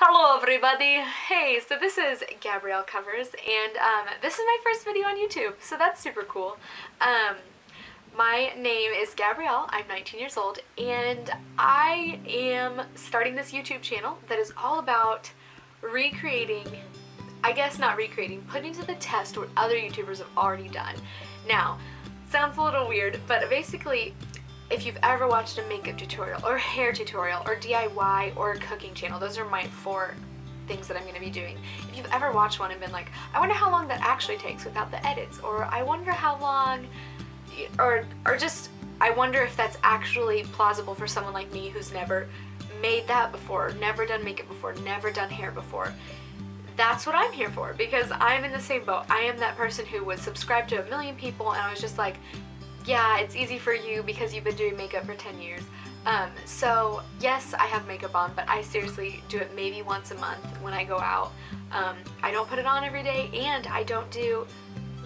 Hello everybody! Hey, so this is Gabrielle Covers, and this is my first video on YouTube, so that's super cool. My name is Gabrielle, I'm 19 years old, and I am starting this YouTube channel that is all about recreating, I guess not recreating, putting to the test what other YouTubers have already done. Now, sounds a little weird, but basically, if you've ever watched a makeup tutorial, or hair tutorial, or DIY, or a cooking channel, those are my 4 things that I'm going to be doing. If you've ever watched one and been like, I wonder how long that actually takes without the edits, or I wonder how long, or just, I wonder if that's actually plausible for someone like me who's never made that before, never done makeup before, never done hair before. That's what I'm here for, because I'm in the same boat. I am that person who was subscribed to a million people, and I was just like, yeah, it's easy for you because you've been doing makeup for 10 years. So yes, I have makeup on, but I seriously do it maybe once a month when I go out. I don't put it on every day, and I don't do,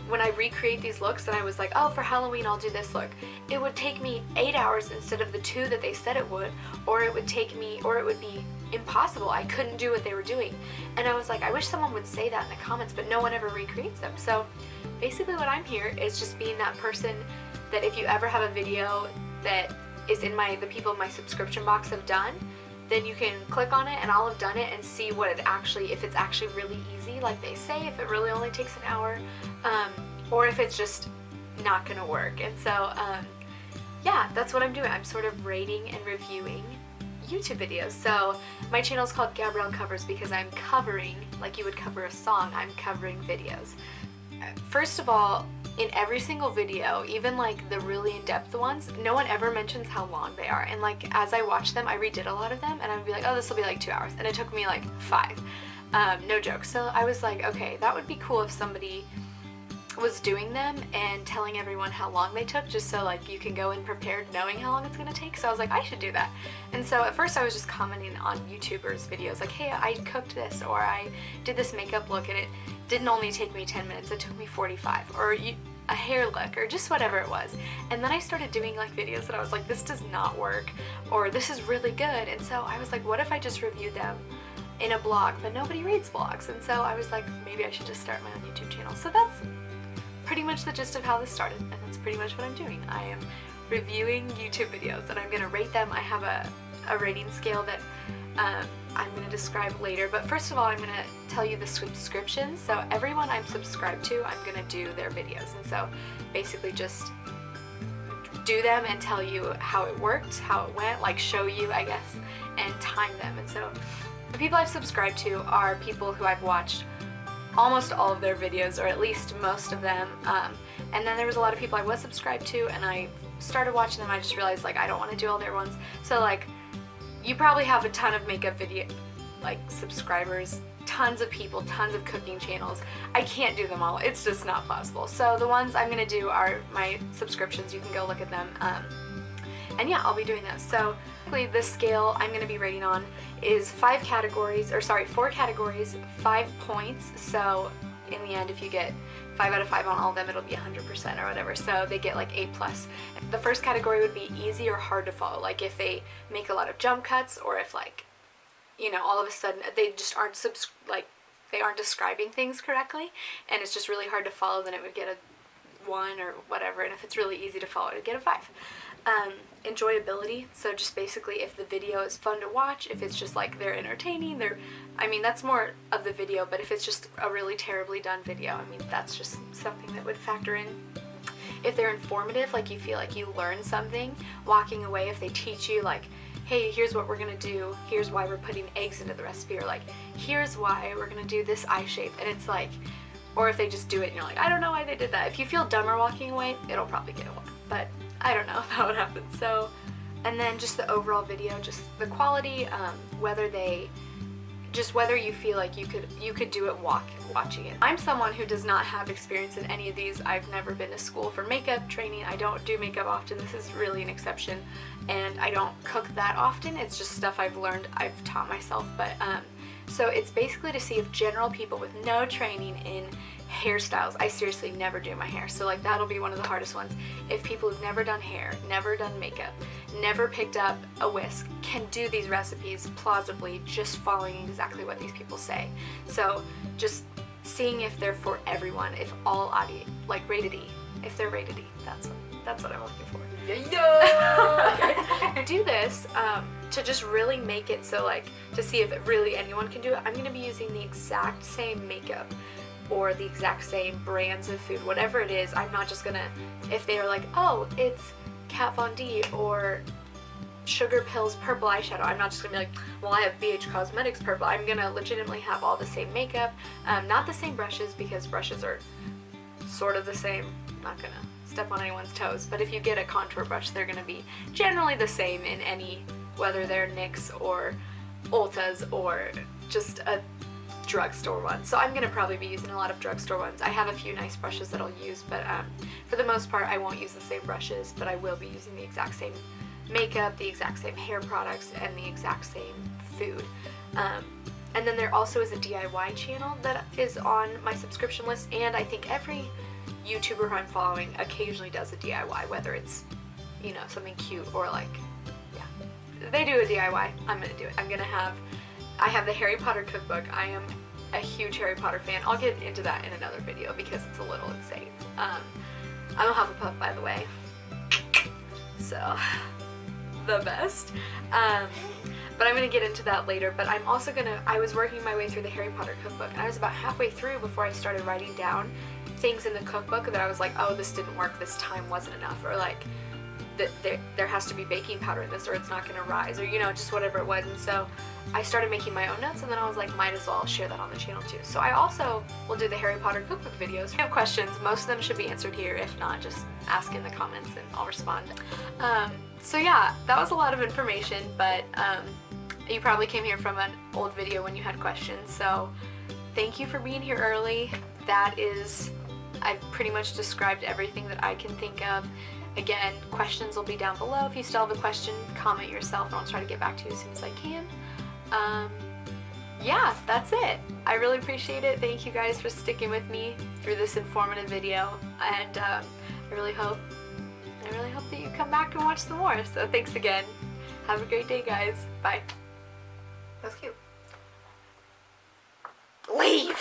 when I recreate these looks and I was like, oh, for Halloween I'll do this look, it would take me 8 hours instead of the 2 that they said it would, or it would be impossible. I couldn't do what they were doing. And I was like, I wish someone would say that in the comments, but no one ever recreates them. So basically what I'm here is just being that person that if you ever have a video that is in the people in my subscription box have done, then you can click on it and I'll have done it and see what it actually, if it's actually really easy like they say, if it really only takes an hour, or if it's just not gonna work. And so yeah, that's what I'm doing. I'm sort of rating and reviewing YouTube videos. So my channel is called Gabrielle Covers because I'm covering, like you would cover a song, I'm covering videos. First of all, in every single video, even like the really in-depth ones, no one ever mentions how long they are. And like as I watch them, I redid a lot of them and I would be like, oh, this will be like 2 hours. And it took me like 5. No joke. So I was like, okay, that would be cool if somebody was doing them and telling everyone how long they took, just so like you can go in prepared knowing how long it's gonna take. So I was like, I should do that. And so at first I was just commenting on YouTubers' videos like, hey, I cooked this, or I did this makeup look and it didn't only take me 10 minutes, it took me 45, or a hair look, or just whatever it was. And then I started doing like videos that I was like, this does not work, or this is really good. And so I was like, what if I just reviewed them in a blog? But nobody reads blogs. And so I was like, maybe I should just start my own YouTube channel. So that's pretty much the gist of how this started, and that's pretty much what I'm doing. I am reviewing YouTube videos and I'm gonna rate them. I have a rating scale that I'm going to describe later, but first of all I'm going to tell you the subscriptions. So everyone I'm subscribed to, I'm going to do their videos, and so basically just do them and tell you how it worked, how it went, like show you, I guess, and time them. And so the people I've subscribed to are people who I've watched almost all of their videos, or at least most of them, and then there was a lot of people I was subscribed to and I started watching them. I just realized like I don't want to do all their ones. So like, you probably have a ton of makeup video, like subscribers, tons of people, tons of cooking channels. I can't do them all. It's just not possible. So the ones I'm going to do are my subscriptions. You can go look at them. And yeah, I'll be doing those. So this scale I'm going to be rating on is 4 categories, 5 points. So in the end, if you get 5 out of 5 on all of them, it'll be 100% or whatever. So they get like A+. The first category would be easy or hard to follow. Like if they make a lot of jump cuts, or if like, you know, all of a sudden they just aren't they aren't describing things correctly and it's just really hard to follow, then it would get a 1 or whatever. And if it's really easy to follow, it would get a 5. Enjoyability, so just basically if the video is fun to watch, if it's just like they're entertaining, I mean that's more of the video, but if it's just a really terribly done video, I mean that's just something that would factor in. If they're informative, like you feel like you learn something walking away, if they teach you like, hey, here's what we're gonna do, here's why we're putting eggs into the recipe, or like, here's why we're gonna do this eye shape, and it's like, or if they just do it and you're like, I don't know why they did that. If you feel dumber walking away, it'll probably get a 1, but I don't know if that would happen. So, and then just the overall video, just the quality, whether you feel like you could do it watching it. I'm someone who does not have experience in any of these. I've never been to school for makeup training. I don't do makeup often. This is really an exception, and I don't cook that often. It's just stuff I've learned, I've taught myself. But So it's basically to see if general people with no training in hairstyles, I seriously never do my hair, so like that'll be one of the hardest ones. If people who've never done hair, never done makeup, never picked up a whisk, can do these recipes plausibly just following exactly what these people say. So just seeing if they're for everyone, if all audience, like rated E, if they're rated E, that's what I'm looking for. Yeah. Do this to just really make it so, like, to see if really anyone can do it. I'm going to be using the exact same makeup or the exact same brands of food, whatever it is. I'm not just going to, if they are like, oh, it's Kat Von D or Sugar Pills purple eyeshadow, I'm not just going to be like, well, I have BH Cosmetics purple. I'm going to legitimately have all the same makeup, not the same brushes, because brushes are sort of the same. I'm not going to step on anyone's toes, but if you get a contour brush, they're going to be generally the same in any, whether they're NYX or Ulta's or just a drugstore one. So I'm going to probably be using a lot of drugstore ones. I have a few nice brushes that I'll use, but for the most part I won't use the same brushes, but I will be using the exact same makeup, the exact same hair products, and the exact same food. And then there also is a DIY channel that is on my subscription list, and I think every YouTuber who I'm following occasionally does a DIY, whether it's, you know, something cute or like, yeah, they do a DIY. I'm gonna do it. I have the Harry Potter cookbook. I am a huge Harry Potter fan. I'll get into that in another video because it's a little insane. I'm a Hufflepuff, by the way, so the best. But I'm gonna get into that later. But I'm also I was working my way through the Harry Potter cookbook, and I was about halfway through before I started writing down things in the cookbook that I was like, oh, this didn't work, this time wasn't enough, or like there has to be baking powder in this, or it's not gonna rise, or, you know, just whatever it was. And so I started making my own notes, and then I was like, might as well share that on the channel too. So I also will do the Harry Potter cookbook videos. If you have questions, most of them should be answered here. If not, just ask in the comments and I'll respond. So yeah, that was a lot of information, but you probably came here from an old video when you had questions, so thank you for being here early. I've pretty much described everything that I can think of. Again, questions will be down below. If you still have a question, comment yourself and I'll try to get back to you as soon as I can. Yeah, that's it. I really appreciate it. Thank you guys for sticking with me through this informative video, and I really hope that you come back and watch some more. So thanks again. Have a great day, guys. Bye. That's cute. Leave!